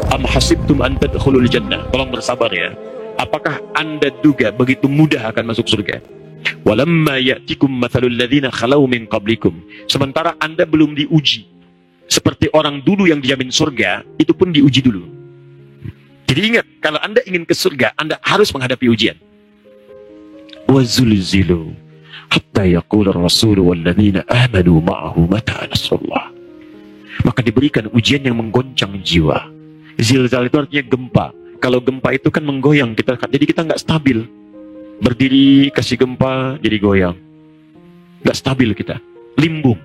Am hasibtum an tadkhulul jannah. Tolong bersabar ya. Apakah Anda duga begitu mudah akan masuk surga? Walamma ya'tikum mathalul ladzina khalau min qablikum. Sementara Anda belum diuji seperti orang dulu yang dijamin surga, itu pun diuji dulu. Jadi ingat, kalau Anda ingin ke surga, Anda harus menghadapi ujian. Wazulzilu hatta yaqula ar-rasul wal ladzina amanu ma'ahu mata nasrullah. Maka diberikan ujian yang menggoncang jiwa. Zilzal itu artinya gempa. Kalau gempa itu kan menggoyang kita, jadi kita nggak stabil. Berdiri kasih gempa jadi goyang, nggak stabil kita, limbung.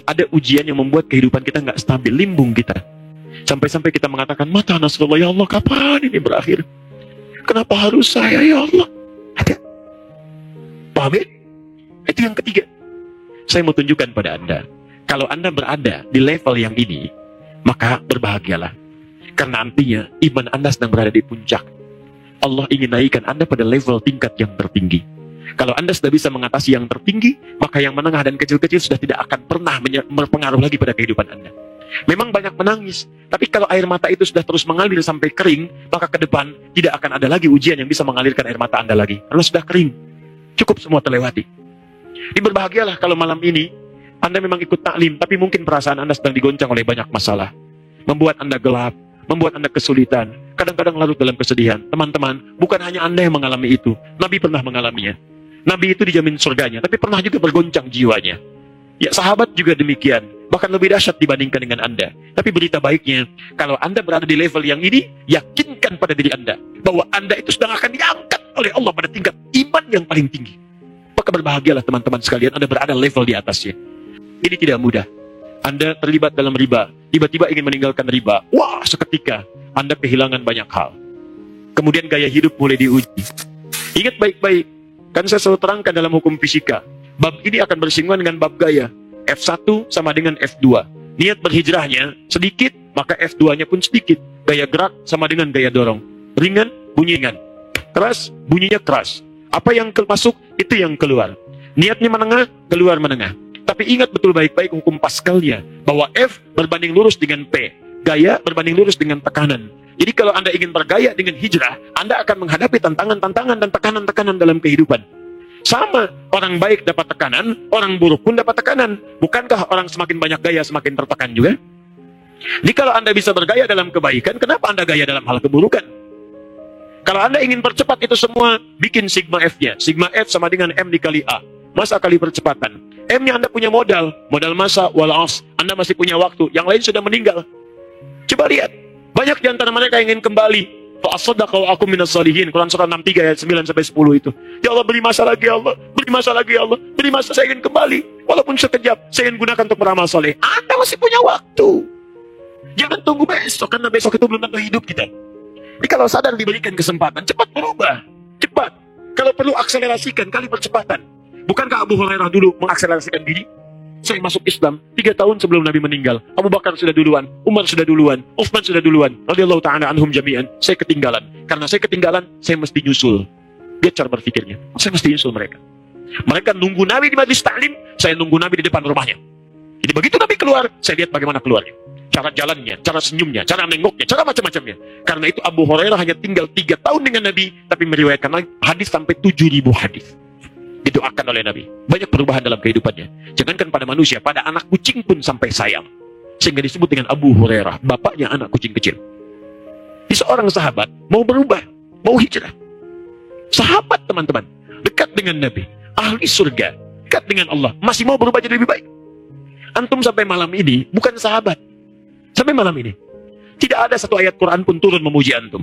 Ada ujian yang membuat kehidupan kita nggak stabil, limbung kita. Sampai-sampai kita mengatakan, mata nasrullah, ya Allah, kapan ini berakhir? Kenapa harus saya, ya Allah? Ada. Paham ya? Itu yang ketiga. Saya mau tunjukkan pada Anda, kalau Anda berada di level yang ini, maka berbahagialah. Karena artinya iman Anda sedang berada di puncak. Allah ingin naikkan Anda pada level tingkat yang tertinggi. Kalau Anda sudah bisa mengatasi yang tertinggi, maka yang menengah dan kecil-kecil sudah tidak akan pernah berpengaruh lagi pada kehidupan Anda. Memang banyak menangis, tapi kalau air mata itu sudah terus mengalir sampai kering, maka ke depan tidak akan ada lagi ujian yang bisa mengalirkan air mata Anda lagi. Karena sudah kering. Cukup semua terlewati. Berbahagialah kalau malam ini Anda memang ikut taklim, tapi mungkin perasaan Anda sedang digoncang oleh banyak masalah. Membuat Anda gelap, membuat Anda kesulitan, kadang-kadang larut dalam kesedihan. Teman-teman, bukan hanya Anda yang mengalami itu. Nabi pernah mengalaminya. Nabi itu dijamin surganya, tapi pernah juga bergoncang jiwanya. Ya, sahabat juga demikian, bahkan lebih dahsyat dibandingkan dengan Anda. Tapi berita baiknya, kalau Anda berada di level yang ini, yakinkan pada diri Anda bahwa Anda itu sedang akan diangkat oleh Allah pada tingkat iman yang paling tinggi. Maka berbahagialah teman-teman sekalian, Anda berada level di atasnya. Ini tidak mudah. Anda terlibat dalam riba, tiba-tiba ingin meninggalkan riba. Wah, seketika Anda kehilangan banyak hal. Kemudian gaya hidup mulai diuji. Ingat baik-baik, kan saya selalu terangkan dalam hukum fisika, bab ini akan bersinggungan dengan bab gaya. F1 sama dengan F2. Niat berhijrahnya sedikit, maka F2-nya pun sedikit. Gaya gerak sama dengan gaya dorong. Ringan, bunyi ringan. Keras, bunyinya keras. Apa yang masuk, itu yang keluar. Niatnya menengah, keluar menengah. Tapi ingat betul baik-baik hukum Pascalnya, bahwa F berbanding lurus dengan P. Gaya berbanding lurus dengan tekanan. Jadi kalau Anda ingin bergaya dengan hijrah, Anda akan menghadapi tantangan-tantangan dan tekanan-tekanan dalam kehidupan. Sama, orang baik dapat tekanan, orang buruk pun dapat tekanan. Bukankah orang semakin banyak gaya semakin tertekan juga? Jadi kalau Anda bisa bergaya dalam kebaikan, kenapa Anda gaya dalam hal keburukan? Kalau Anda ingin percepat itu semua, bikin sigma F-nya. Sigma F sama dengan M dikali A. Masa kali percepatan. M-nya Anda punya modal masa, walas. Anda masih punya waktu, yang lain sudah meninggal. Coba lihat, banyak di antara mereka yang ingin kembali. Fa'asaddaqa wa akum minas shalihin. Quran surah 63 ayat 9-10 itu. Ya Allah, beri masa lagi ya Allah, beri masa lagi ya Allah, beri masa, saya ingin kembali. Walaupun sekejap, saya ingin gunakan untuk beramal saleh. Anda masih punya waktu. Jangan tunggu besok, karena besok itu belum tentu hidup kita. Jadi kalau sadar diberikan kesempatan, cepat berubah. Cepat. Kalau perlu akselerasikan kali percepatan. Bukankah Abu Hurairah dulu mengakselerasikan diri? Saya masuk Islam 3 tahun sebelum Nabi meninggal. Abu Bakar sudah duluan, Umar sudah duluan, Utsman sudah duluan. Radhiyallahu ta'ala anhum jami'an. Saya ketinggalan. Karena saya ketinggalan, saya mesti nyusul. Lihat cara berpikirnya. Saya mesti nyusul mereka. Mereka nunggu Nabi di majlis taklim, saya nunggu Nabi di depan rumahnya. Jadi begitu Nabi keluar, saya lihat bagaimana keluarnya. Cara jalannya, cara senyumnya, cara nengoknya, cara macam-macamnya. Karena itu Abu Hurairah hanya tinggal 3 tahun dengan Nabi, tapi meriwayatkan hadis sampai 7.000 hadis. Didoakan oleh Nabi. Banyak perubahan dalam kehidupannya. Jangankan pada manusia, pada anak kucing pun sampai sayang. Sehingga disebut dengan Abu Hurairah, bapaknya anak kucing kecil. Di seorang sahabat mau berubah, mau hijrah. Sahabat teman-teman, dekat dengan Nabi, ahli surga, dekat dengan Allah, masih mau berubah jadi lebih baik. Antum sampai malam ini bukan sahabat. Sampai malam ini tidak ada satu ayat Quran pun turun memuji antum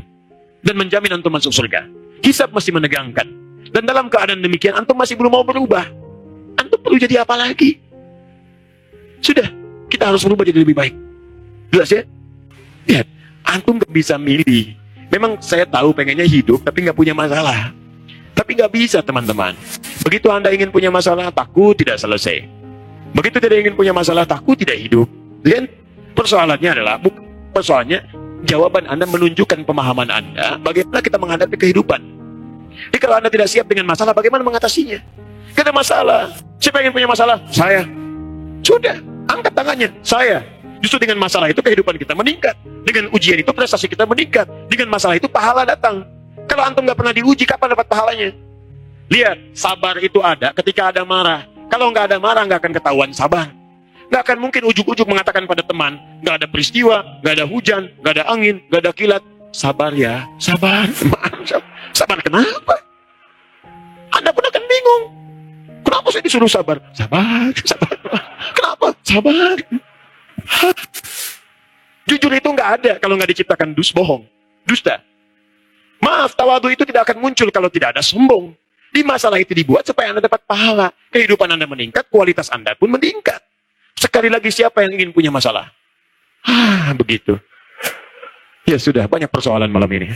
dan menjamin antum masuk surga. Hisab masih menegangkan. Dan dalam keadaan demikian, antum masih belum mau berubah. Antum perlu jadi apa lagi? Sudah, kita harus berubah jadi lebih baik. Jelas ya? Lihat, antum gak bisa milih. Memang saya tahu pengennya hidup, tapi gak punya masalah. Tapi gak bisa teman-teman. Begitu Anda ingin punya masalah, takut tidak selesai. Begitu tidak ingin punya masalah, takut tidak hidup. Dan persoalannya adalah, persoalannya, jawaban Anda menunjukkan pemahaman Anda, bagaimana kita menghadapi kehidupan. Jadi kalau Anda tidak siap dengan masalah, bagaimana mengatasinya? Gak ada masalah. Siapa yang ingin punya masalah? Saya. Sudah, angkat tangannya. Saya. Justru dengan masalah itu kehidupan kita meningkat. Dengan ujian itu prestasi kita meningkat. Dengan masalah itu pahala datang. Kalau antum nggak pernah diuji, kapan dapat pahalanya? Lihat, sabar itu ada ketika ada marah. Kalau nggak ada marah, nggak akan ketahuan sabar. Nggak akan mungkin ujuk-ujuk mengatakan pada teman, nggak ada peristiwa, nggak ada hujan, nggak ada angin, nggak ada kilat. Sabar ya, sabar. Sabar kenapa? Anda pun akan bingung. Kenapa saya disuruh sabar? Sabar, sabar. Kenapa? Sabar. Jujur itu nggak ada kalau nggak diciptakan bohong, dusta. Maaf, tawadu itu tidak akan muncul kalau tidak ada sombong. Di masalah itu dibuat supaya Anda dapat pahala. Kehidupan Anda meningkat, kualitas Anda pun meningkat. Sekali lagi, siapa yang ingin punya masalah? Begitu. Ya sudah, banyak persoalan malam ini.